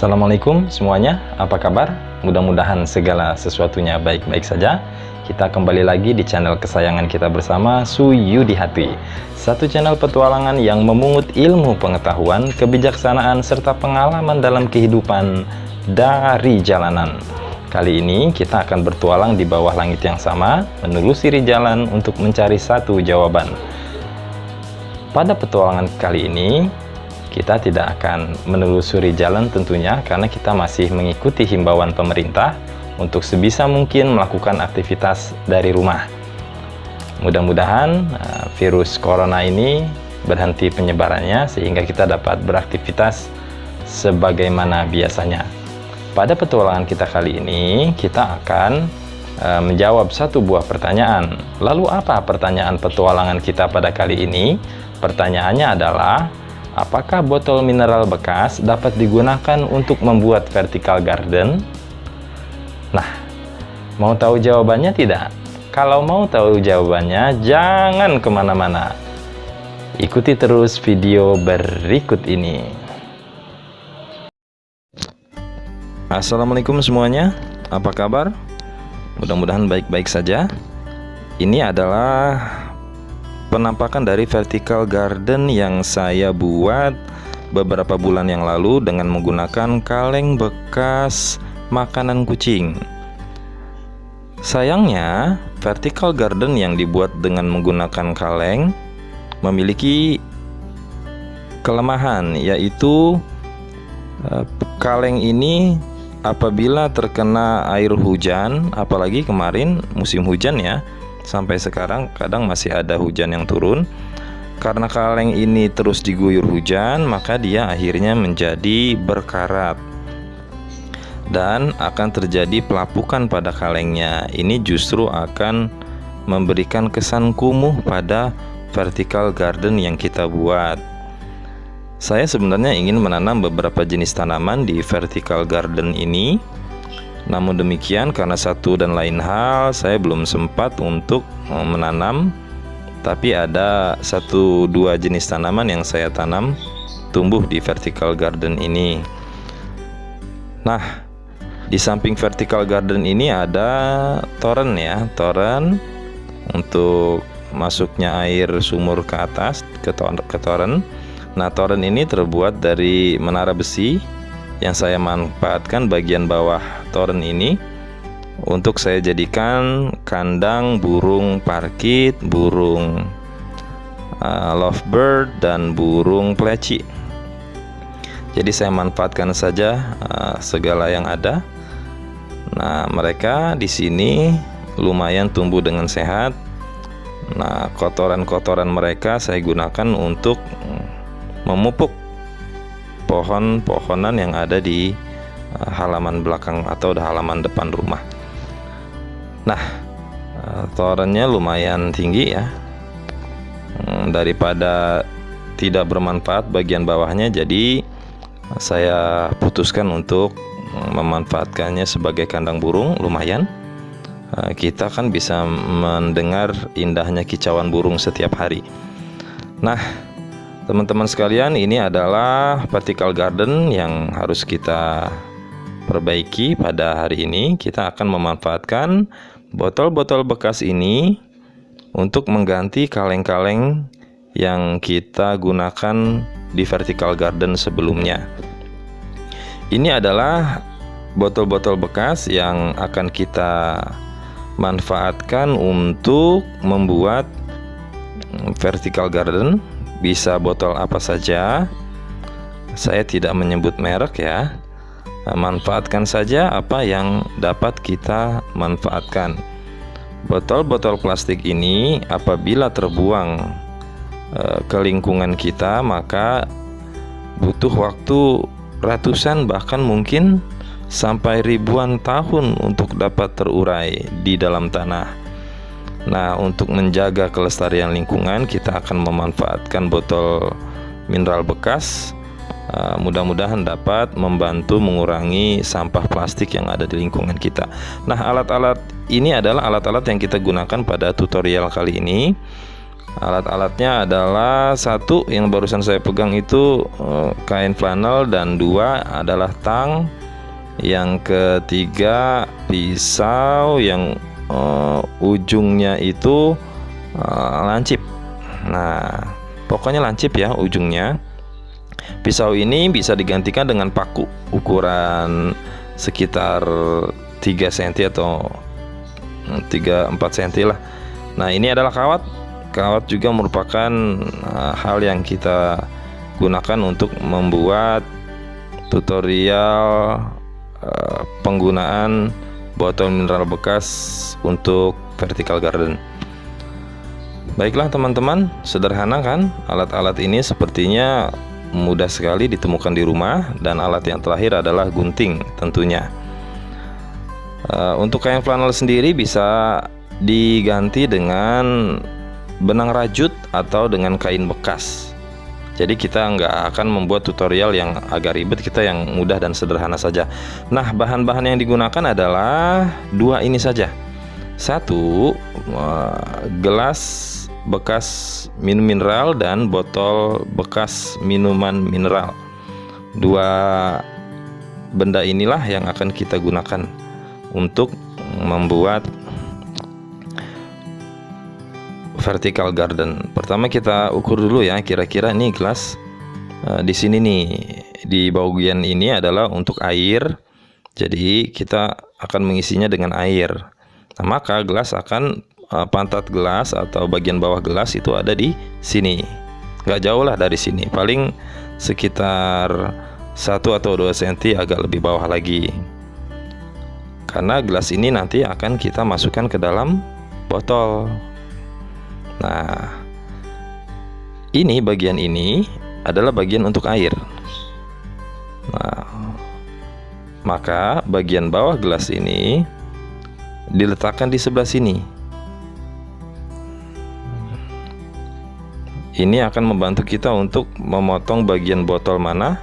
Assalamualaikum semuanya, apa kabar? Mudah-mudahan segala sesuatunya baik-baik saja. Kita kembali lagi di channel kesayangan kita bersama, Suyudi Hati. Satu channel petualangan yang memungut ilmu pengetahuan, kebijaksanaan, serta pengalaman dalam kehidupan dari jalanan. Kali ini kita akan bertualang di bawah langit yang sama, menelusuri jalan untuk mencari satu jawaban. Pada petualangan kali ini, kita tidak akan menelusuri jalan tentunya, karena kita masih mengikuti himbauan pemerintah untuk sebisa mungkin melakukan aktivitas dari rumah. Mudah-mudahan virus corona ini berhenti penyebarannya sehingga kita dapat beraktivitas sebagaimana biasanya. Pada petualangan kita kali ini, kita akan menjawab satu buah pertanyaan. Lalu apa pertanyaan petualangan kita pada kali ini? Pertanyaannya adalah, apakah botol mineral bekas dapat digunakan untuk membuat vertical garden? Nah, mau tahu jawabannya tidak? Kalau mau tahu jawabannya, jangan kemana-mana. Ikuti terus video berikut ini. Assalamualaikum semuanya, apa kabar? Mudah-mudahan baik-baik saja. Ini adalah penampakan dari vertical garden yang saya buat beberapa bulan yang lalu dengan menggunakan kaleng bekas makanan kucing. Sayangnya, vertical garden yang dibuat dengan menggunakan kaleng memiliki kelemahan, yaitu kaleng ini apabila terkena air hujan, apalagi kemarin musim hujan ya, sampai sekarang kadang masih ada hujan yang turun. Karena kaleng ini terus diguyur hujan, maka dia akhirnya menjadi berkarat dan akan terjadi pelapukan pada kalengnya. Ini justru akan memberikan kesan kumuh pada vertical garden yang kita buat. Saya sebenarnya ingin menanam beberapa jenis tanaman di vertical garden ini. Namun demikian, karena satu dan lain hal, saya belum sempat untuk menanam. Tapi ada 1-2 jenis tanaman yang saya tanam tumbuh di vertical garden ini. Nah, di samping vertical garden ini ada toren ya, toren untuk masuknya air sumur ke atas ke toren. Nah, toren ini terbuat dari menara besi yang saya manfaatkan bagian bawah toren ini untuk saya jadikan kandang burung parkit, burung lovebird, dan burung pleci. Jadi saya manfaatkan saja segala yang ada. Nah, mereka di sini lumayan tumbuh dengan sehat. Nah, kotoran-kotoran mereka saya gunakan untuk memupuk pohon-pohonan yang ada di halaman belakang atau di halaman depan rumah. Nah, torennya lumayan tinggi ya, daripada tidak bermanfaat bagian bawahnya, jadi saya putuskan untuk memanfaatkannya sebagai kandang burung. Lumayan, kita kan bisa mendengar indahnya kicauan burung setiap hari. Nah, teman-teman sekalian, ini adalah vertical garden yang harus kita perbaiki pada hari ini. Kita akan memanfaatkan botol-botol bekas ini untuk mengganti kaleng-kaleng yang kita gunakan di vertical garden sebelumnya. Ini adalah botol-botol bekas yang akan kita manfaatkan untuk membuat vertical garden. Bisa botol apa saja, saya tidak menyebut merek ya. Manfaatkan saja apa yang dapat kita manfaatkan. Botol-botol plastik ini apabila terbuang ke lingkungan kita, maka butuh waktu ratusan bahkan mungkin sampai ribuan tahun untuk dapat terurai di dalam tanah. Nah, untuk menjaga kelestarian lingkungan, kita akan memanfaatkan botol mineral bekas. Mudah-mudahan dapat membantu mengurangi sampah plastik yang ada di lingkungan kita. Nah, alat-alat ini adalah alat-alat yang kita gunakan pada tutorial kali ini. Alat-alatnya adalah satu yang barusan saya pegang itu kain flanel, dan dua adalah tang, yang ketiga pisau yang ujungnya itu lancip. Nah, pokoknya lancip ya ujungnya. Pisau ini bisa digantikan dengan paku ukuran sekitar 3 cm atau 3-4 cm lah. Nah, ini adalah kawat. Kawat juga merupakan hal yang kita gunakan untuk membuat tutorial penggunaan botol mineral bekas untuk vertical garden. Baiklah teman-teman, sederhana kan? Alat-alat ini sepertinya mudah sekali ditemukan di rumah. Dan alat yang terakhir adalah gunting tentunya. Untuk kain flanel sendiri bisa diganti dengan benang rajut atau dengan kain bekas. Jadi kita nggak akan membuat tutorial yang agak ribet, kita yang mudah dan sederhana saja. Nah, bahan-bahan yang digunakan adalah dua ini saja. Satu, gelas bekas minum mineral dan botol bekas minuman mineral. Dua benda inilah yang akan kita gunakan untuk membuat vertical garden. Pertama kita ukur dulu ya, kira-kira nih gelas di sini nih, di bagian ini adalah untuk air. Jadi kita akan mengisinya dengan air. Nah, maka gelas akan pantat gelas atau bagian bawah gelas itu ada di sini. Nggak jauh lah dari sini, paling sekitar 1 atau 2 cm agak lebih bawah lagi. Karena gelas ini nanti akan kita masukkan ke dalam botol. Nah, ini bagian ini adalah bagian untuk air. Nah, maka bagian bawah gelas ini diletakkan di sebelah sini. Ini akan membantu kita untuk memotong bagian botol mana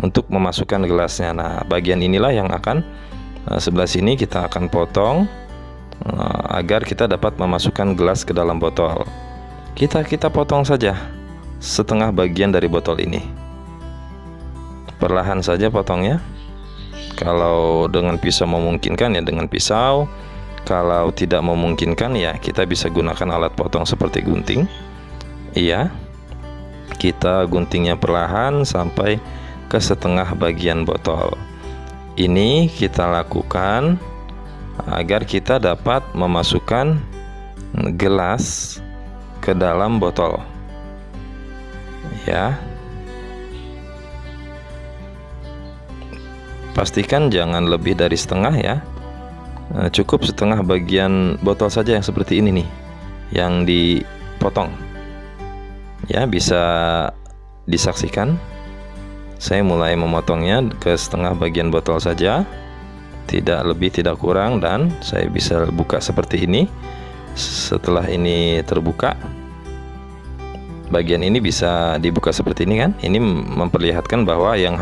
untuk memasukkan gelasnya. Nah, bagian inilah yang akan sebelah sini kita akan potong agar kita dapat memasukkan gelas ke dalam botol. Kita potong saja setengah bagian dari botol ini. Perlahan saja potongnya. Kalau dengan pisau memungkinkan ya dengan pisau. Kalau tidak memungkinkan ya kita bisa gunakan alat potong seperti gunting. Iya, kita guntingnya perlahan sampai ke setengah bagian botol. Ini kita lakukan agar kita dapat memasukkan gelas ke dalam botol. Ya. Pastikan jangan lebih dari setengah ya. Cukup setengah bagian botol saja yang seperti ini nih, yang dipotong. Ya, bisa disaksikan. Saya mulai memotongnya ke setengah bagian botol saja. Tidak lebih, tidak kurang, dan saya bisa buka seperti ini. Setelah ini terbuka, bagian ini bisa dibuka seperti ini kan. Ini memperlihatkan bahwa yang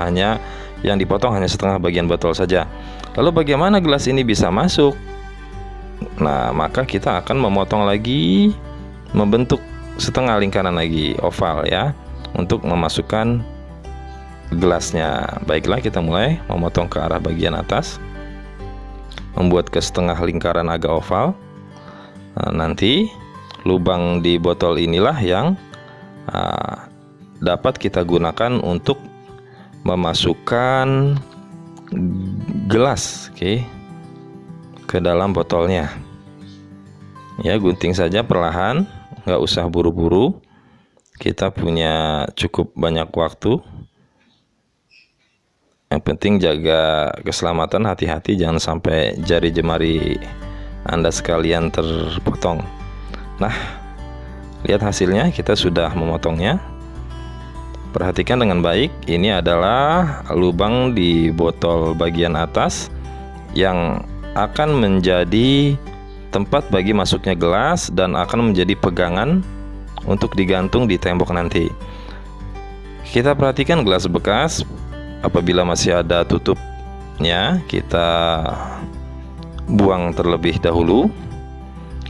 dipotong hanya setengah bagian botol saja. Lalu bagaimana gelas ini bisa masuk? Nah, maka kita akan memotong lagi, membentuk setengah lingkaran lagi, oval ya, untuk memasukkan gelasnya. Baiklah, kita mulai memotong ke arah bagian atas, membuat ke setengah lingkaran agak oval. Nah, nanti lubang di botol inilah yang dapat kita gunakan untuk memasukkan gelas, ke dalam botolnya. Ya, gunting saja perlahan, nggak usah buru-buru. Kita punya cukup banyak waktu. Yang penting jaga keselamatan, hati-hati jangan sampai jari jemari Anda sekalian terpotong. Nah, lihat hasilnya, kita sudah memotongnya. Perhatikan dengan baik, ini adalah lubang di botol bagian atas yang akan menjadi tempat bagi masuknya gelas dan akan menjadi pegangan untuk digantung di tembok nanti. Kita perhatikan gelas bekas, apabila masih ada tutupnya, kita buang terlebih dahulu,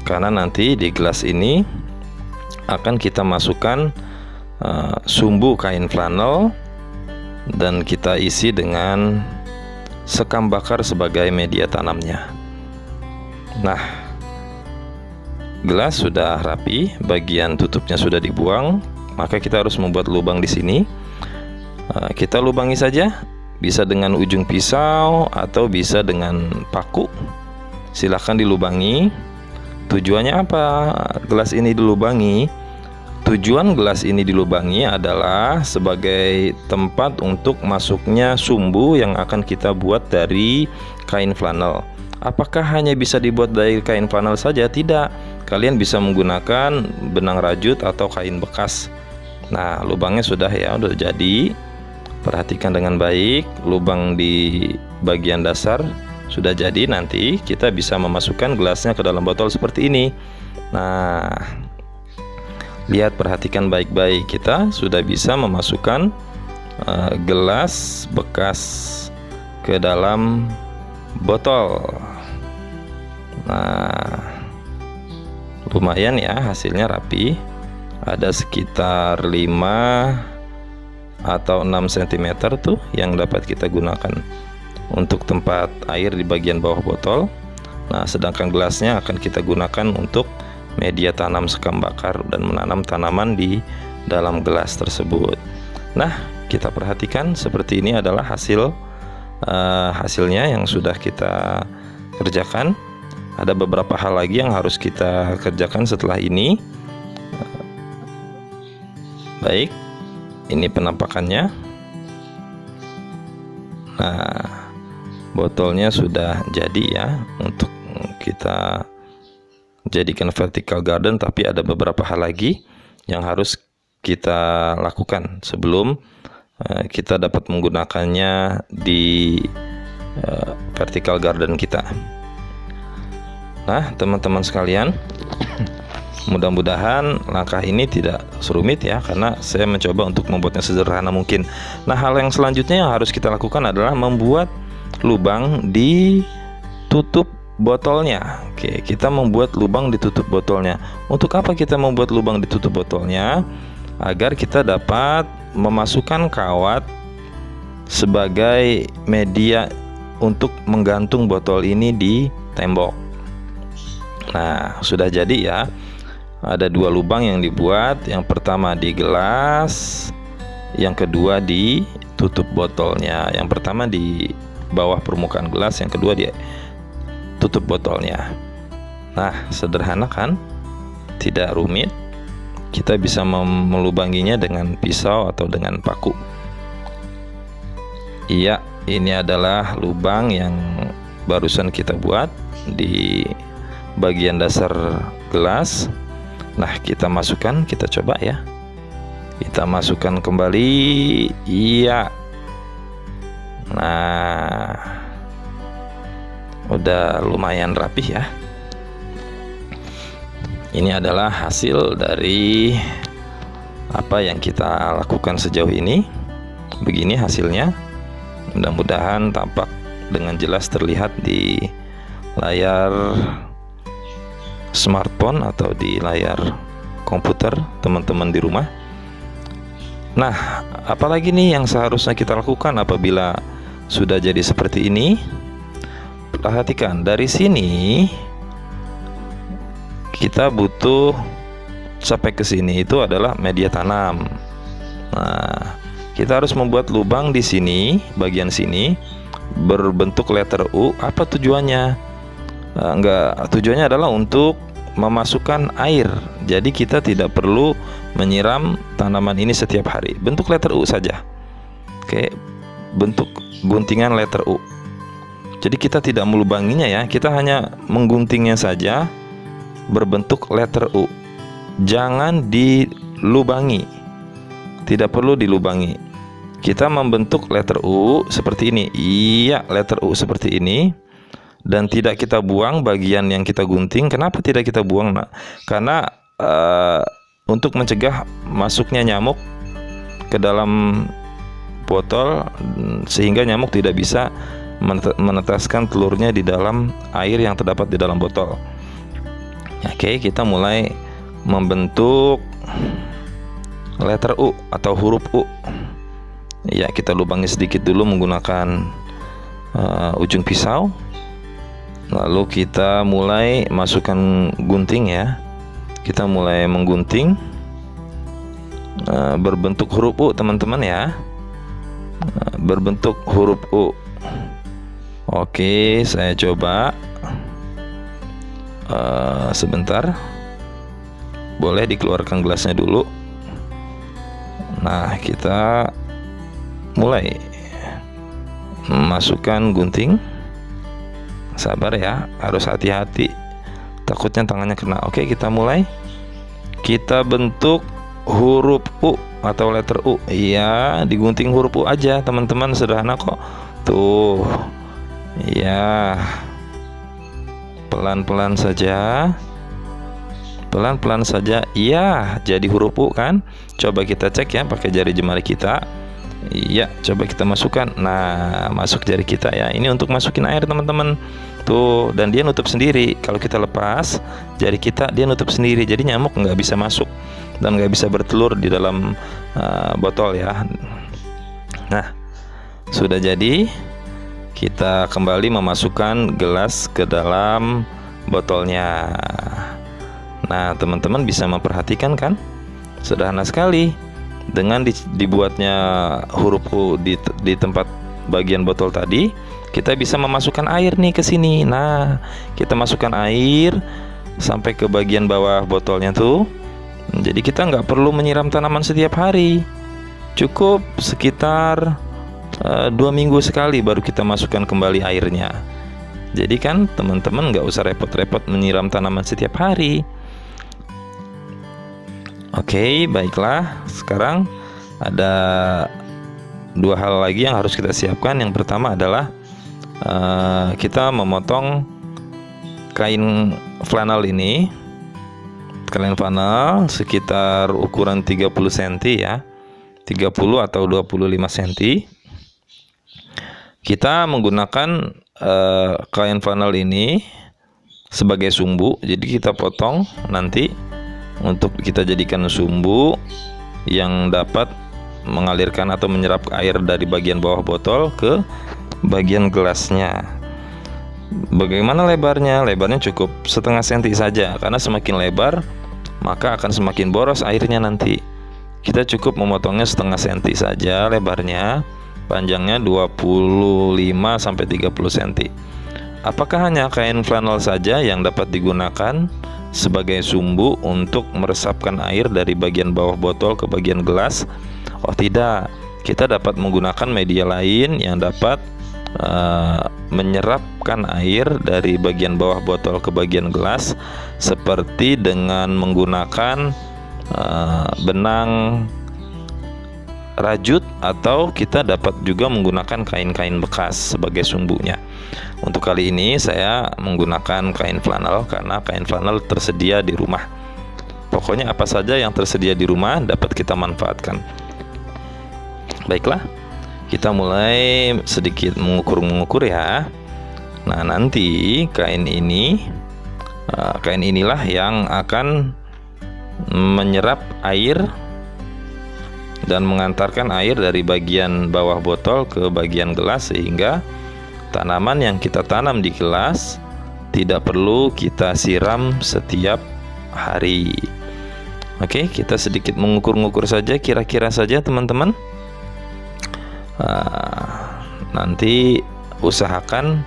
karena nanti di gelas ini akan kita masukkan sumbu kain flanel dan kita isi dengan sekam bakar sebagai media tanamnya. Nah, gelas sudah rapi, bagian tutupnya sudah dibuang, maka kita harus membuat lubang di sini. Kita lubangi saja, bisa dengan ujung pisau atau bisa dengan paku. Silahkan dilubangi. Tujuannya apa gelas ini dilubangi? Tujuan gelas ini dilubangi adalah sebagai tempat untuk masuknya sumbu yang akan kita buat dari kain flanel. Apakah hanya bisa dibuat dari kain flanel saja? Tidak. Kalian bisa menggunakan benang rajut atau kain bekas. Nah, lubangnya sudah jadi. Perhatikan dengan baik, lubang di bagian dasar sudah jadi. Nanti kita bisa memasukkan gelasnya ke dalam botol seperti ini. Nah, lihat, perhatikan baik-baik, kita sudah bisa memasukkan gelas bekas ke dalam botol. Nah, lumayan ya, hasilnya rapi. Ada sekitar 5 atau 6 cm tuh yang dapat kita gunakan untuk tempat air di bagian bawah botol. Nah, sedangkan gelasnya akan kita gunakan untuk media tanam sekam bakar dan menanam tanaman di dalam gelas tersebut. Nah, kita perhatikan seperti ini adalah hasilnya yang sudah kita kerjakan. Ada beberapa hal lagi yang harus kita kerjakan setelah ini. Baik, ini penampakannya. Nah, botolnya sudah jadi ya untuk kita jadikan vertical garden, tapi ada beberapa hal lagi yang harus kita lakukan sebelum kita dapat menggunakannya di vertical garden kita. Nah, teman-teman sekalian, mudah-mudahan langkah ini tidak serumit ya, karena saya mencoba untuk membuatnya sederhana mungkin. Nah, hal yang selanjutnya yang harus kita lakukan adalah membuat lubang di tutup botolnya. Oke, kita membuat lubang di tutup botolnya. Untuk apa kita membuat lubang di tutup botolnya? Agar kita dapat memasukkan kawat sebagai media untuk menggantung botol ini di tembok. Nah, sudah jadi ya. Ada 2 lubang yang dibuat. Yang pertama di gelas, yang kedua di tutup botolnya. Yang pertama di bawah permukaan gelas, yang kedua di tutup botolnya. Nah, sederhana kan? Tidak rumit. Kita bisa melubanginya dengan pisau atau dengan paku. Iya, ini adalah lubang yang barusan kita buat di bagian dasar gelas. Nah, kita masukkan, kita coba ya. Kita masukkan kembali. Iya. Nah, udah lumayan rapih ya. Ini adalah hasil dari apa yang kita lakukan sejauh ini. Begini hasilnya. Mudah-mudahan tampak dengan jelas terlihat di layar smartphone atau di layar komputer teman-teman di rumah. Nah, apalagi nih yang seharusnya kita lakukan apabila sudah jadi seperti ini? Perhatikan, dari sini kita butuh sampai ke sini itu adalah media tanam. Nah, kita harus membuat lubang di sini, bagian sini berbentuk letter U. Apa tujuannya? Tujuannya adalah untuk memasukkan air. Jadi kita tidak perlu menyiram tanaman ini setiap hari. Bentuk letter U saja. Oke, bentuk guntingan letter U. Jadi kita tidak melubanginya ya, kita hanya mengguntingnya saja berbentuk letter U. Jangan dilubangi. Tidak perlu dilubangi. Kita membentuk letter U seperti ini. Iya, letter U seperti ini. Dan tidak kita buang bagian yang kita gunting. Kenapa tidak kita buang? Nah, karena untuk mencegah masuknya nyamuk ke dalam botol, sehingga nyamuk tidak bisa menetaskan telurnya di dalam air yang terdapat di dalam botol. Oke, kita mulai membentuk letter U atau huruf U. Ya, kita lubangi sedikit dulu menggunakan ujung pisau. Lalu kita mulai masukkan gunting ya. Kita mulai menggunting berbentuk huruf U, teman-teman ya. Berbentuk huruf U. Oke, saya coba. Sebentar. Boleh dikeluarkan gelasnya dulu. Nah, kita mulai masukkan gunting. Sabar ya, harus hati-hati, takutnya tangannya kena. Oke, kita mulai. Kita bentuk huruf U atau letter U. Iya, digunting huruf U aja, teman-teman, sederhana kok. Tuh. Ya. Pelan-pelan saja. Pelan-pelan saja. Iya, jadi huruf U kan? Coba kita cek ya pakai jari jemari kita. Iya, coba kita masukkan. Nah, masuk jari kita ya. Ini untuk masukin air, teman-teman. Tuh, dan dia nutup sendiri. Kalau kita lepas jari kita, dia nutup sendiri. Jadi nyamuk nggak bisa masuk dan nggak bisa bertelur di dalam botol ya. Nah, sudah jadi. Kita kembali memasukkan gelas ke dalam botolnya. Nah, teman-teman bisa memperhatikan kan? Sederhana sekali. Dengan dibuatnya huruf U di tempat bagian botol tadi, kita bisa memasukkan air nih ke sini. Nah, kita masukkan air sampai ke bagian bawah botolnya tuh. Jadi kita nggak perlu menyiram tanaman setiap hari. Cukup sekitar 2 minggu sekali baru kita masukkan kembali airnya. Jadi kan teman-teman nggak usah repot-repot menyiram tanaman setiap hari. Oke, baiklah. Sekarang ada 2 hal lagi yang harus kita siapkan. Yang pertama adalah kita memotong kain flanel ini. Kain flanel sekitar ukuran 30 cm ya. 30 atau 25 cm. Kita menggunakan kain flanel ini sebagai sumbu. Jadi kita potong nanti untuk kita jadikan sumbu yang dapat mengalirkan atau menyerap air dari bagian bawah botol ke bagian gelasnya. Bagaimana lebarnya? Lebarnya cukup setengah senti saja, karena semakin lebar maka akan semakin boros airnya nanti. Kita cukup memotongnya setengah senti saja lebarnya, panjangnya 25 sampai 30 cm. Apakah hanya kain flanel saja yang dapat digunakan sebagai sumbu untuk meresapkan air dari bagian bawah botol ke bagian gelas? Oh tidak, kita dapat menggunakan media lain yang dapat menyerapkan air dari bagian bawah botol ke bagian gelas, seperti dengan menggunakan benang rajut, atau kita dapat juga menggunakan kain-kain bekas sebagai sumbunya. Untuk kali ini saya menggunakan kain flanel karena kain flanel tersedia di rumah. Pokoknya apa saja yang tersedia di rumah dapat kita manfaatkan. Baiklah, kita mulai sedikit mengukur ya. Nah, nanti kain inilah yang akan menyerap air dan mengantarkan air dari bagian bawah botol ke bagian gelas, sehingga tanaman yang kita tanam di gelas tidak perlu kita siram setiap hari. Oke, kita sedikit mengukur-ngukur saja, kira-kira saja teman-teman. Nanti usahakan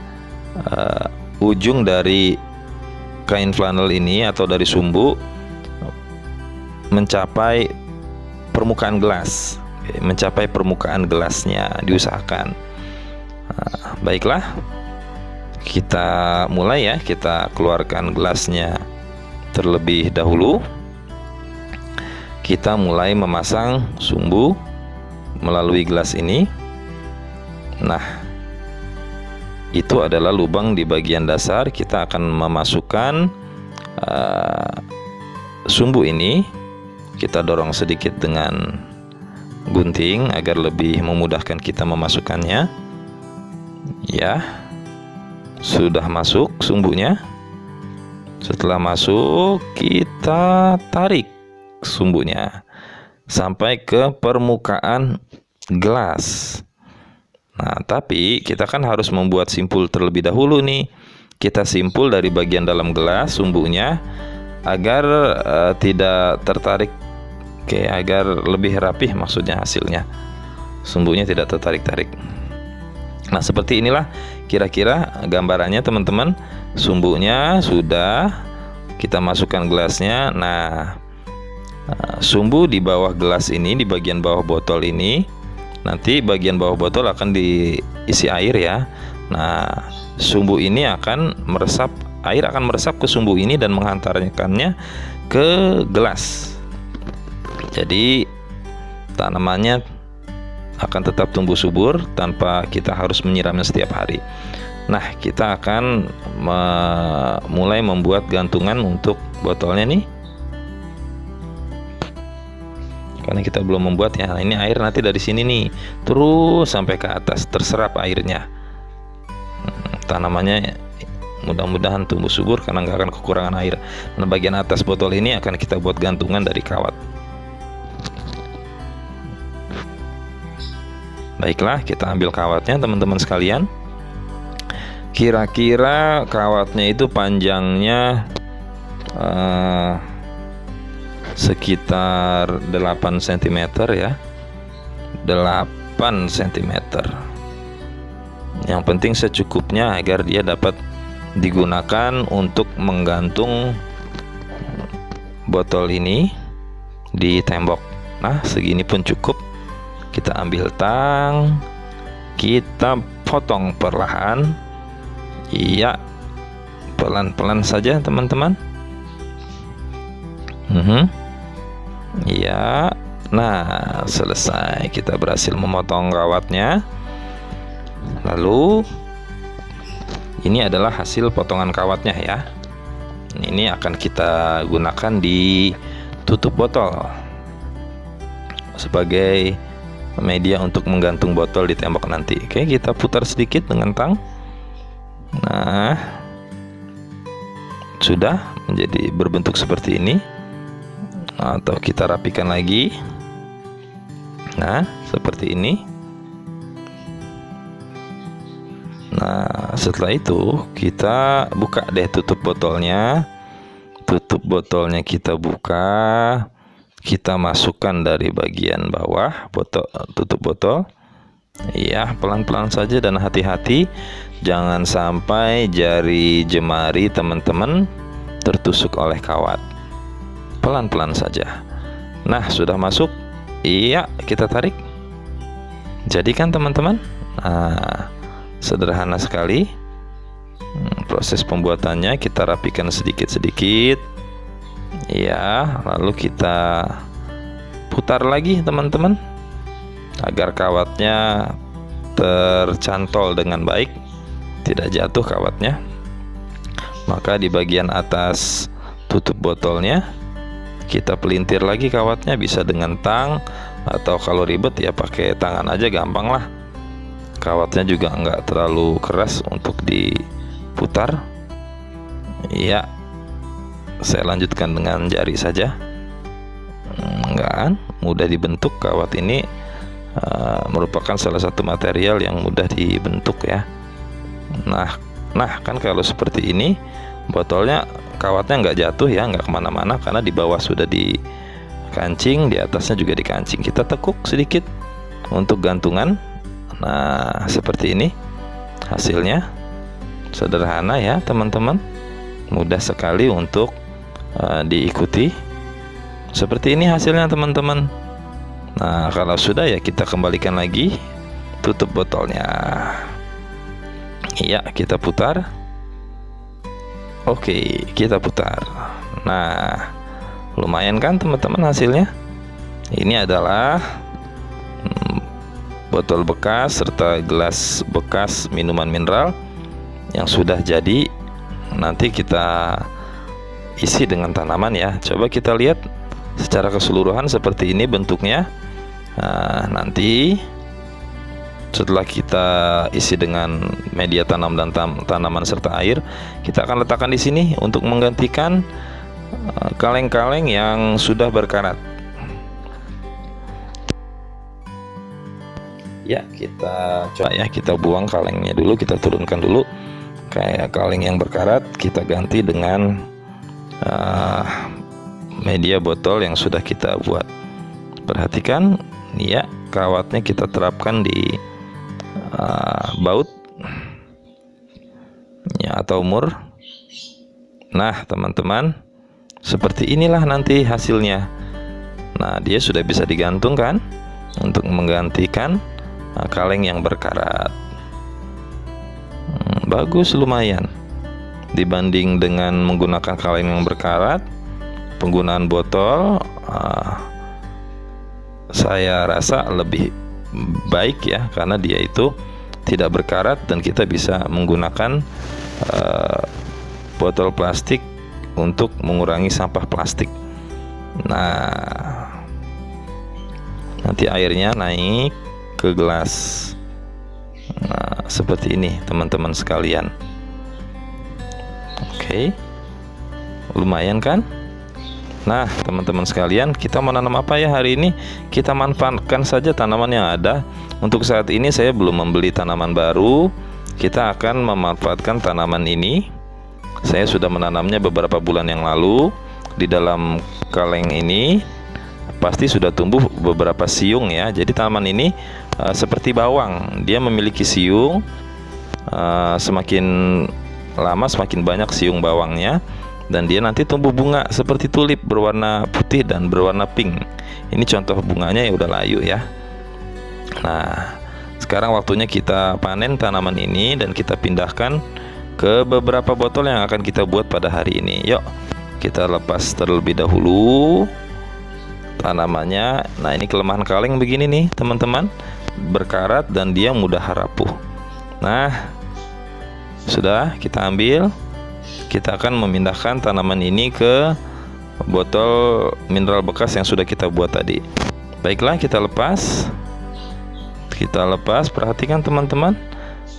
ujung dari kain flanel ini atau dari sumbu mencapai permukaan gelas, mencapai permukaan gelasnya, diusahakan. Baiklah, kita mulai ya. Kita keluarkan gelasnya terlebih dahulu. Kita mulai memasang sumbu melalui gelas ini. Nah, itu adalah lubang di bagian dasar. Kita akan memasukkan sumbu ini. Kita dorong sedikit dengan gunting agar lebih memudahkan kita memasukkannya. Ya, sudah masuk sumbunya. Setelah masuk, kita tarik sumbunya sampai ke permukaan gelas. Nah, tapi kita kan harus membuat simpul terlebih dahulu nih. Kita simpul dari bagian dalam gelas sumbunya agar tidak tertarik, agar lebih rapih maksudnya hasilnya. Sumbunya tidak tertarik-tarik. Nah, seperti inilah kira-kira gambarannya teman-teman. Sumbunya sudah kita masukkan gelasnya. Nah, sumbu di bawah gelas ini, di bagian bawah botol ini, nanti bagian bawah botol akan diisi air ya. Nah, sumbu ini akan meresap, air akan meresap ke sumbu ini dan menghantarkannya ke gelas. Jadi tanamannya akan tetap tumbuh subur tanpa kita harus menyiramnya setiap hari. Nah, kita akan mulai membuat gantungan untuk botolnya nih. Karena kita belum membuat ya. Nah, ini air nanti dari sini nih terus sampai ke atas terserap airnya. Tanamannya mudah-mudahan tumbuh subur karena nggak akan kekurangan air. Nah, bagian atas botol ini akan kita buat gantungan dari kawat. Baiklah, kita ambil kawatnya teman-teman sekalian. Kira-kira kawatnya itu panjangnya sekitar 8 cm ya. 8 cm. Yang penting secukupnya agar dia dapat digunakan untuk menggantung botol ini di tembok. Nah, segini pun cukup. Kita ambil tang, kita potong perlahan. Iya, pelan-pelan saja teman-teman. Iya. Nah, selesai, kita berhasil memotong kawatnya. Lalu ini adalah hasil potongan kawatnya ya. Ini akan kita gunakan di tutup botol sebagai media untuk menggantung botol di tembok nanti. Oke, kita putar sedikit dengan tang. Nah, sudah menjadi berbentuk seperti ini. Atau kita rapikan lagi. Nah, seperti ini. Nah, setelah itu kita buka deh tutup botolnya. Tutup botolnya kita buka. Kita masukkan dari bagian bawah tutup botol. Iya, pelan-pelan saja dan hati-hati jangan sampai jari jemari teman-teman tertusuk oleh kawat. Pelan-pelan saja. Nah, sudah masuk. Iya, kita tarik. Jadi kan teman-teman, nah, sederhana sekali proses pembuatannya. Kita rapikan sedikit-sedikit. Ya, lalu kita putar lagi teman-teman agar kawatnya tercantol dengan baik, tidak jatuh kawatnya. Maka di bagian atas tutup botolnya kita pelintir lagi kawatnya, bisa dengan tang atau kalau ribet ya pakai tangan aja, gampang lah. Kawatnya juga nggak terlalu keras untuk diputar. Iya, saya lanjutkan dengan jari saja. Enggak kan, mudah dibentuk. Kawat ini merupakan salah satu material yang mudah dibentuk ya. Nah kan kalau seperti ini botolnya, kawatnya nggak jatuh ya, nggak kemana-mana karena di bawah sudah dikancing, di atasnya juga dikancing. Kita tekuk sedikit untuk gantungan. Nah, seperti ini hasilnya. Sederhana ya teman-teman, mudah sekali untuk diikuti. Seperti ini hasilnya teman-teman. Nah, kalau sudah ya kita kembalikan lagi tutup botolnya. Iya, kita putar. Oke, kita putar. Nah, lumayan kan teman-teman hasilnya. Ini adalah botol bekas serta gelas bekas minuman mineral yang sudah jadi. Nanti kita isi dengan tanaman ya. Coba kita lihat secara keseluruhan seperti ini bentuknya. Nah, nanti Setelah kita isi dengan media tanam dan tanaman serta air, kita akan letakkan di sini untuk menggantikan kaleng-kaleng yang sudah berkarat. Ya, kita coba ya, kita buang kalengnya dulu, kita turunkan dulu. Kayak kaleng yang berkarat, kita ganti dengan media botol yang sudah kita buat. Perhatikan, ya, kawatnya kita terapkan di baut ya, atau mur. Nah, teman-teman, seperti inilah nanti hasilnya. Nah, dia sudah bisa digantungkan untuk menggantikan kaleng yang berkarat. Bagus, lumayan. Dibanding dengan menggunakan kaleng yang berkarat, penggunaan botol saya rasa lebih baik ya, karena dia itu tidak berkarat dan kita bisa menggunakan botol plastik untuk mengurangi sampah plastik. Nah, nanti airnya naik ke gelas. Nah, seperti ini teman-teman sekalian. Oke, lumayan kan? Nah, teman-teman sekalian, kita menanam apa ya hari ini? Kita manfaatkan saja tanaman yang ada. Untuk saat ini saya belum membeli tanaman baru. Kita akan memanfaatkan tanaman ini. Saya sudah menanamnya beberapa bulan yang lalu. Di dalam kaleng ini pasti sudah tumbuh beberapa siung ya. Jadi tanaman ini seperti bawang, dia memiliki siung. Semakin lama semakin banyak siung bawangnya, dan dia nanti tumbuh bunga seperti tulip berwarna putih dan berwarna pink. Ini contoh bunganya ya, udah layu ya. Nah, sekarang waktunya kita panen tanaman ini dan kita pindahkan ke beberapa botol yang akan kita buat pada hari ini. Yuk, kita lepas terlebih dahulu tanamannya. Nah, ini kelemahan kaleng begini nih teman-teman, berkarat dan dia mudah rapuh. Nah, sudah kita ambil. Kita akan memindahkan tanaman ini ke botol mineral bekas yang sudah kita buat tadi. Baiklah, kita lepas. Perhatikan teman-teman,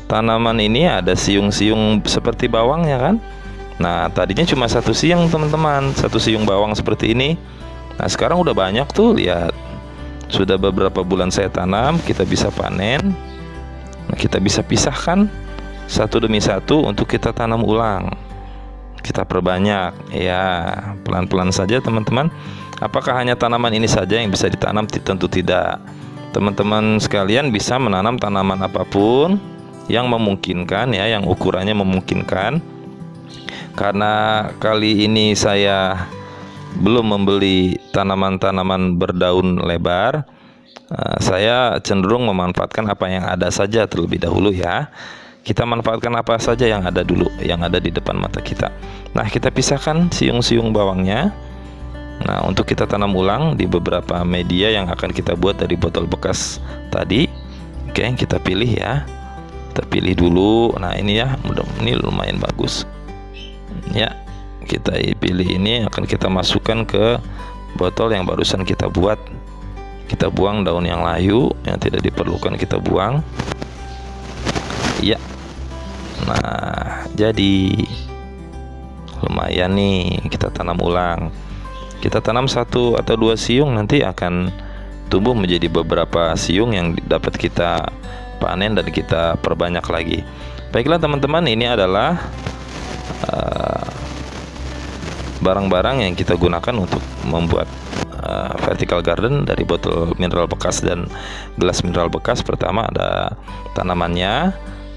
tanaman ini ada siung-siung seperti bawang ya kan. Nah, tadinya cuma satu siung teman-teman, satu siung bawang seperti ini. Nah, sekarang udah banyak tuh, lihat. Sudah beberapa bulan saya tanam, kita bisa panen. Nah, kita bisa pisahkan satu demi satu untuk kita tanam ulang. Kita perbanyak ya, pelan-pelan saja teman-teman. Apakah hanya tanaman ini saja yang bisa ditanam? Tentu tidak. Teman-teman sekalian bisa menanam tanaman apapun yang memungkinkan ya, yang ukurannya memungkinkan. Karena kali ini saya belum membeli tanaman-tanaman berdaun lebar, saya cenderung memanfaatkan apa yang ada saja terlebih dahulu ya. Kita manfaatkan apa saja yang ada dulu, yang ada di depan mata kita. Nah, kita pisahkan siung-siung bawangnya. Nah, untuk kita tanam ulang di beberapa media yang akan kita buat dari botol bekas tadi. Oke, kita pilih ya. Kita pilih dulu. Nah, ini ya, ini lumayan bagus. Ya, kita pilih ini, akan kita masukkan ke botol yang barusan kita buat. Kita buang daun yang layu yang tidak diperlukan, kita buang. Ya. Nah, jadi lumayan nih, kita tanam ulang. Kita tanam 1 atau 2 siung, nanti akan tumbuh menjadi beberapa siung yang dapat kita panen dan kita perbanyak lagi. Baiklah teman-teman, ini adalah barang-barang yang kita gunakan untuk membuat vertical garden dari botol mineral bekas dan gelas mineral bekas. Pertama ada tanamannya,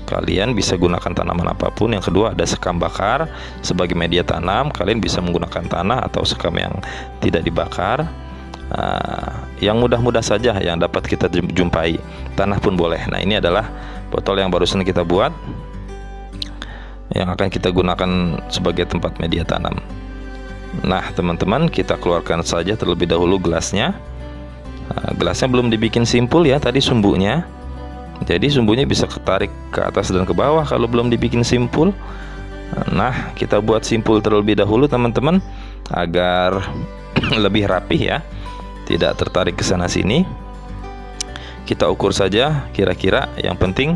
kalian bisa gunakan tanaman apapun. Yang kedua ada sekam bakar sebagai media tanam, kalian bisa menggunakan tanah atau sekam yang tidak dibakar. Yang mudah-mudah saja yang dapat kita jumpai, tanah pun boleh. Nah, ini adalah botol yang barusan kita buat yang akan kita gunakan sebagai tempat media tanam. Nah, teman-teman, kita keluarkan saja terlebih dahulu gelasnya. Gelasnya belum dibikin simpul ya tadi sumbunya. Jadi sumbunya bisa ketarik ke atas dan ke bawah kalau belum dibikin simpul. Nah, kita buat simpul terlebih dahulu teman-teman, agar lebih rapih ya, tidak tertarik ke sana sini. kita ukur saja kira-kira. Yang penting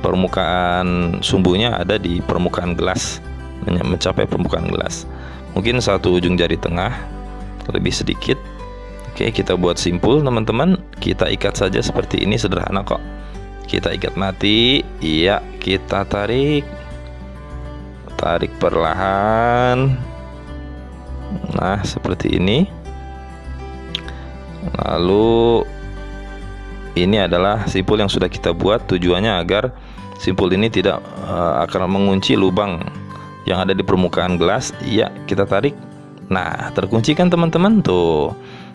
permukaan sumbunya ada di permukaan gelas, mencapai permukaan gelas. Mungkin satu ujung jari tengah, lebih sedikit. Oke, kita buat simpul teman-teman. Kita ikat saja seperti ini, sederhana kok. Kita ikat mati. Iya, kita tarik perlahan. Nah, seperti ini. Lalu ini adalah simpul yang sudah kita buat. Tujuannya agar simpul ini tidak akan mengunci lubang yang ada di permukaan gelas. Iya, kita tarik. Nah, terkunci kan teman-teman tuh.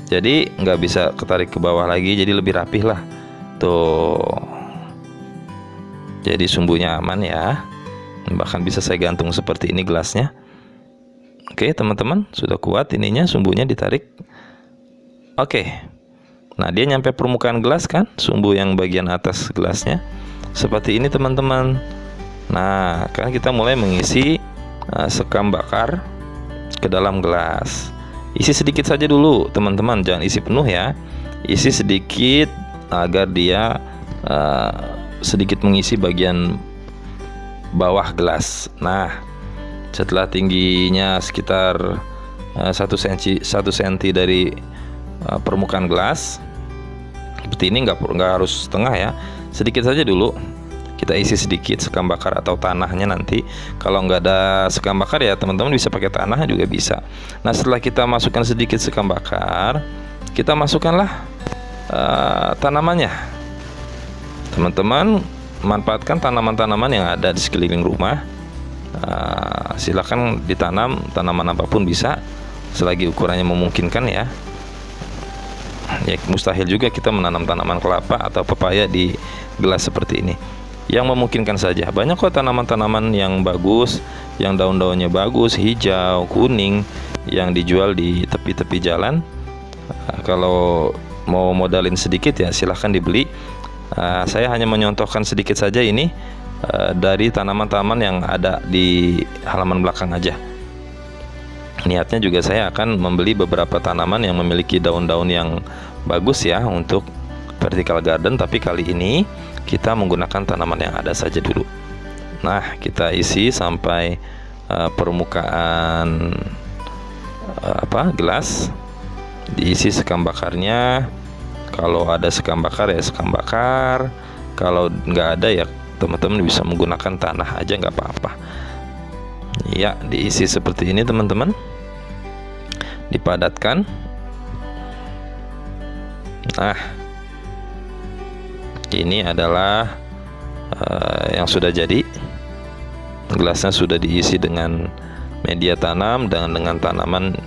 Jadi nggak bisa ketarik ke bawah lagi, jadi lebih rapih lah tuh. Jadi sumbunya aman ya. Bahkan bisa saya gantung seperti ini gelasnya. Oke teman-teman, sudah kuat ininya, sumbunya ditarik. Oke. Nah, dia nyampe permukaan gelas kan, sumbu yang bagian atas gelasnya. Seperti ini teman-teman. Nah, kan kita mulai mengisi sekam bakar ke dalam gelas. Isi sedikit saja dulu teman-teman, jangan isi penuh ya. Isi sedikit agar dia sedikit mengisi bagian bawah gelas. Nah, setelah tingginya sekitar 1 cm dari permukaan gelas, seperti ini, nggak harus setengah ya, sedikit saja dulu. Kita isi sedikit sekam bakar atau tanahnya nanti. Kalau nggak ada sekam bakar ya teman-teman bisa pakai tanah juga bisa. Nah, setelah kita masukkan sedikit sekam bakar, kita masukkanlah tanamannya. Teman-teman manfaatkan tanaman-tanaman yang ada di sekeliling rumah. Silakan ditanam tanaman apapun bisa, selagi ukurannya memungkinkan ya. Ya, mustahil juga kita menanam tanaman kelapa atau pepaya di gelas seperti ini. Yang memungkinkan saja. Banyak kok tanaman-tanaman yang bagus, yang daun-daunnya bagus, hijau, kuning, yang dijual di tepi-tepi jalan. Kalau mau modalin sedikit ya silahkan dibeli. Saya hanya menyontohkan sedikit saja ini dari tanaman-tanaman yang ada di halaman belakang aja. Niatnya juga saya akan membeli beberapa tanaman yang memiliki daun-daun yang bagus ya untuk vertical garden, tapi kali ini kita menggunakan tanaman yang ada saja dulu. Nah, kita isi sampai permukaan gelas, diisi sekam bakarnya. Kalau ada sekam bakar ya sekam bakar, kalau nggak ada ya teman-teman bisa menggunakan tanah aja, nggak apa-apa ya. Diisi seperti ini teman-teman, dipadatkan. Nah, ini adalah yang sudah jadi. Gelasnya sudah diisi dengan media tanam dan dengan tanaman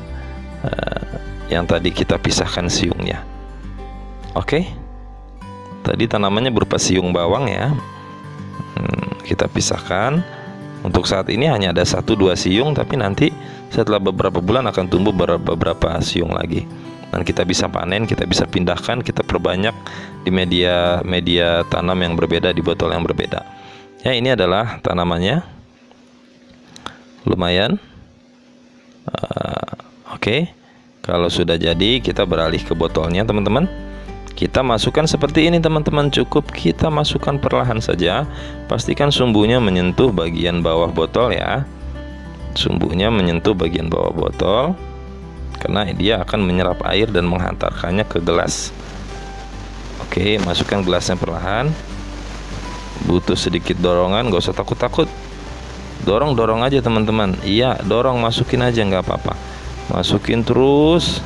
yang tadi kita pisahkan siungnya. Oke, tadi tanamannya berupa siung bawang ya. Kita pisahkan. Untuk saat ini hanya ada 1-2 siung, tapi nanti setelah beberapa bulan akan tumbuh beberapa siung lagi. Dan kita bisa panen, kita bisa pindahkan, kita perbanyak di media tanam yang berbeda, di botol yang berbeda. Ya, ini adalah tanamannya. Lumayan. Oke. Kalau sudah jadi, kita beralih ke botolnya teman-teman. Kita masukkan seperti ini teman-teman, cukup kita masukkan perlahan saja. Pastikan sumbunya menyentuh bagian bawah botol ya. Sumbunya menyentuh bagian bawah botol, karena dia akan menyerap air dan menghantarkannya ke gelas. Oke, masukkan gelasnya perlahan. Butuh sedikit dorongan, gak usah takut-takut. Dorong aja teman-teman. Iya, dorong, masukin aja, nggak apa-apa. Masukin terus.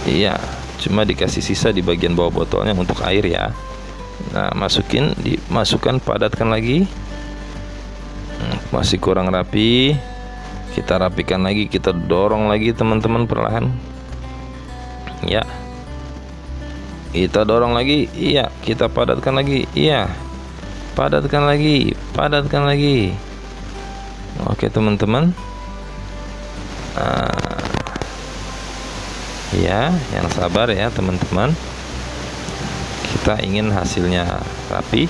Iya, cuma dikasih sisa di bagian bawah botolnya untuk air ya. Nah, dimasukkan, padatkan lagi. Masih kurang rapi, kita rapikan lagi, kita dorong lagi teman-teman perlahan. Ya, kita dorong lagi. Iya, kita padatkan lagi. Iya, padatkan lagi. Oke teman-teman. Ya, yang sabar ya teman-teman. Kita ingin hasilnya rapi,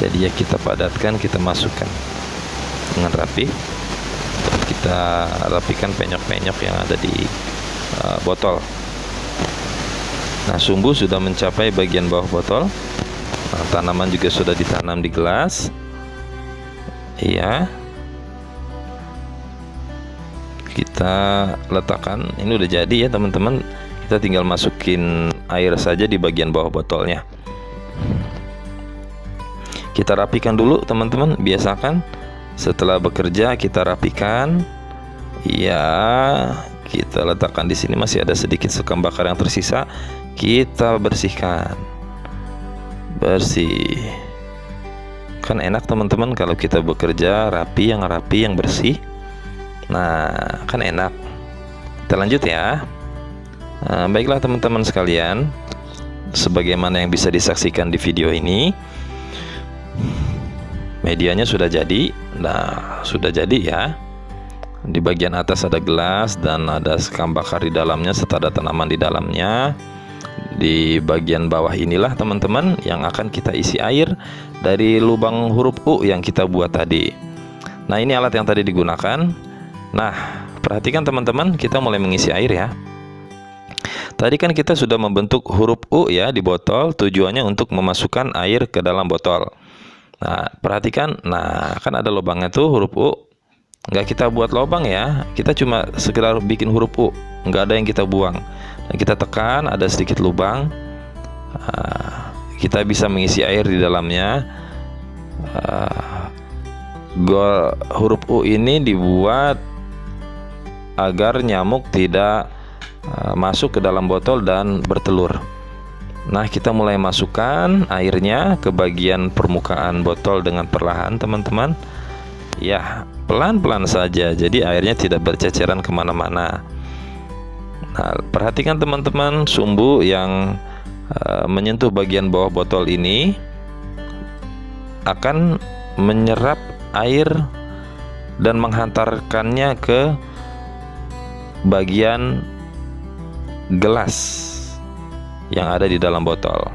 jadi ya kita padatkan, kita masukkan dengan rapi. Dan kita rapikan penyok-penyok yang ada di botol. Nah, sumbu sudah mencapai bagian bawah botol. Nah, tanaman juga sudah ditanam di gelas. Iya. Kita letakkan, ini udah jadi ya teman-teman. Kita tinggal masukin air saja di bagian bawah botolnya. Kita rapikan dulu teman-teman, biasakan setelah bekerja kita rapikan. Ya, kita letakkan di sini, masih ada sedikit sekam bakar yang tersisa. Kita bersihkan. Bersih. Kan enak teman-teman kalau kita bekerja rapi, yang bersih. Nah, kan enak. Kita lanjut ya. Nah, baiklah teman-teman sekalian, sebagaimana yang bisa disaksikan di video ini, medianya sudah jadi. Nah, sudah jadi ya. Di bagian atas ada gelas dan ada sekam bakar di dalamnya serta ada tanaman di dalamnya. Di bagian bawah inilah teman-teman yang akan kita isi air dari lubang huruf U yang kita buat tadi. Nah, ini alat yang tadi digunakan. Nah, perhatikan teman-teman, kita mulai mengisi air ya. Tadi kan kita sudah membentuk huruf U ya di botol, tujuannya untuk memasukkan air ke dalam botol. Nah, perhatikan, nah kan ada lubangnya tuh huruf U. Nggak kita buat lubang ya, kita cuma sekedar bikin huruf U, nggak ada yang kita buang. Dan kita tekan, ada sedikit lubang. Kita bisa mengisi air di dalamnya. Huruf U ini dibuat agar nyamuk tidak masuk ke dalam botol dan bertelur. Nah, kita mulai masukkan airnya ke bagian permukaan botol dengan perlahan teman-teman. Ya, pelan-pelan saja, jadi airnya tidak berceceran kemana-mana. Nah, perhatikan teman-teman, sumbu yang menyentuh bagian bawah botol ini akan menyerap air dan menghantarkannya ke bagian gelas yang ada di dalam botol.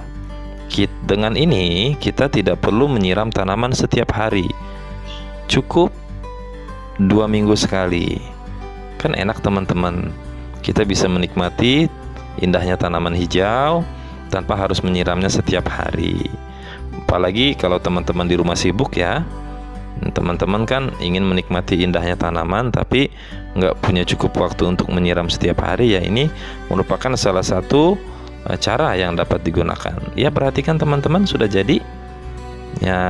Dengan ini kita tidak perlu menyiram tanaman setiap hari, cukup 2 minggu sekali. Kan enak teman-teman, kita bisa menikmati indahnya tanaman hijau tanpa harus menyiramnya setiap hari. Apalagi kalau teman-teman di rumah sibuk ya, teman-teman kan ingin menikmati indahnya tanaman tapi nggak punya cukup waktu untuk menyiram setiap hari ya. Ini merupakan salah satu cara yang dapat digunakan. Ya, perhatikan teman-teman, sudah jadi. Ya,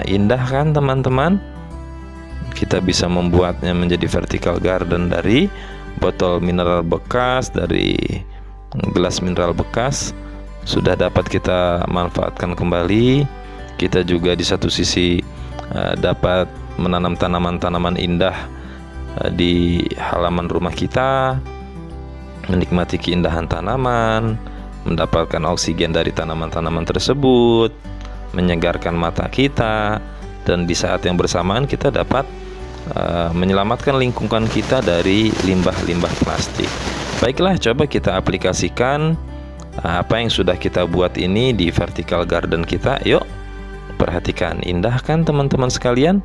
indah kan teman-teman. Kita bisa membuatnya menjadi vertical garden dari botol mineral bekas, dari gelas mineral bekas. Sudah dapat kita manfaatkan kembali. Kita juga di satu sisi dapat menanam tanaman-tanaman indah di halaman rumah kita, menikmati keindahan tanaman, mendapatkan oksigen dari tanaman-tanaman tersebut, menyegarkan mata kita, dan di saat yang bersamaan kita dapat menyelamatkan lingkungan kita dari limbah-limbah plastik. Baiklah, coba kita aplikasikan apa yang sudah kita buat ini di vertical garden kita. Yuk, perhatikan, indah kan teman-teman sekalian?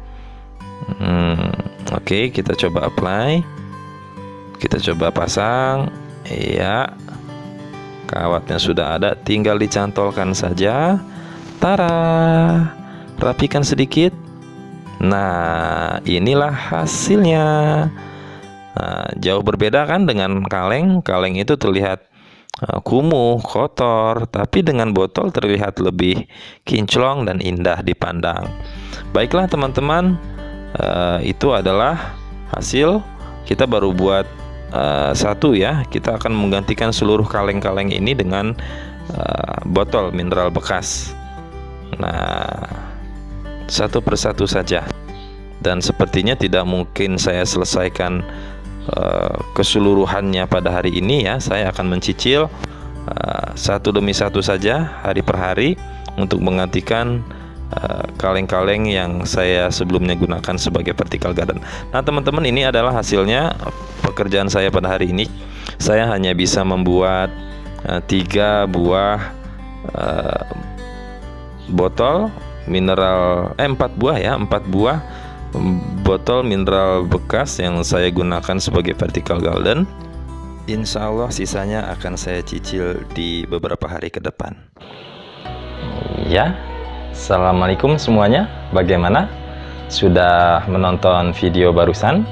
Oke, kita coba apply. Kita coba pasang. Iya, kawatnya sudah ada, tinggal dicantolkan saja. Tara, rapikan sedikit. Nah, inilah hasilnya. Nah, jauh berbeda kan dengan kaleng. Kaleng itu terlihat kumuh, kotor, tapi dengan botol terlihat lebih kinclong dan indah dipandang. Baiklah teman-teman, itu adalah hasil. Kita baru buat satu ya. Kita akan menggantikan seluruh kaleng-kaleng ini dengan botol mineral bekas. Nah, satu persatu saja. Dan sepertinya tidak mungkin saya selesaikan keseluruhannya pada hari ini ya. Saya akan mencicil satu demi satu saja, hari per hari, untuk menggantikan kaleng-kaleng yang saya sebelumnya gunakan sebagai vertical garden. Nah teman-teman, ini adalah hasilnya pekerjaan saya pada hari ini. Saya hanya bisa membuat 3 buah botol mineral, 4 buah ya, 4 buah botol mineral bekas yang saya gunakan sebagai vertical garden. Insya Allah sisanya akan saya cicil di beberapa hari ke depan. Ya, Assalamualaikum semuanya. Bagaimana? Sudah menonton video barusan?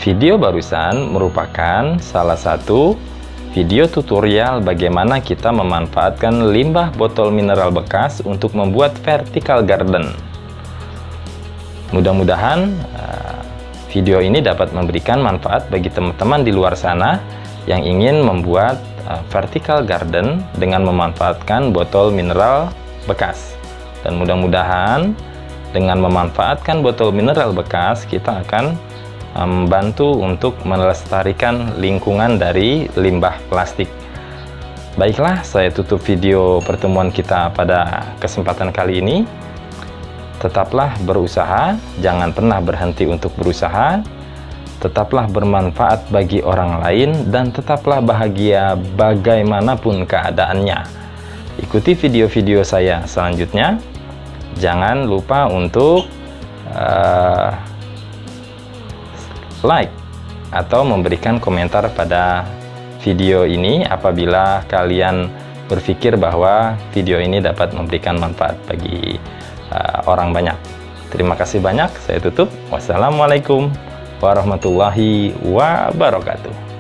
Video barusan merupakan salah satu video tutorial bagaimana kita memanfaatkan limbah botol mineral bekas untuk membuat vertical garden. Mudah-mudahan video ini dapat memberikan manfaat bagi teman-teman di luar sana yang ingin membuat vertical garden dengan memanfaatkan botol mineral bekas. Dan mudah-mudahan dengan memanfaatkan botol mineral bekas kita akan membantu untuk melestarikan lingkungan dari limbah plastik. Baiklah, saya tutup video pertemuan kita pada kesempatan kali ini. Tetaplah berusaha, jangan pernah berhenti untuk berusaha. Tetaplah bermanfaat bagi orang lain dan tetaplah bahagia bagaimanapun keadaannya. Ikuti video-video saya selanjutnya. Jangan lupa untuk like atau memberikan komentar pada video ini apabila kalian berpikir bahwa video ini dapat memberikan manfaat bagi orang banyak. Terima kasih banyak, saya tutup. Wassalamualaikum warahmatullahi wabarakatuh.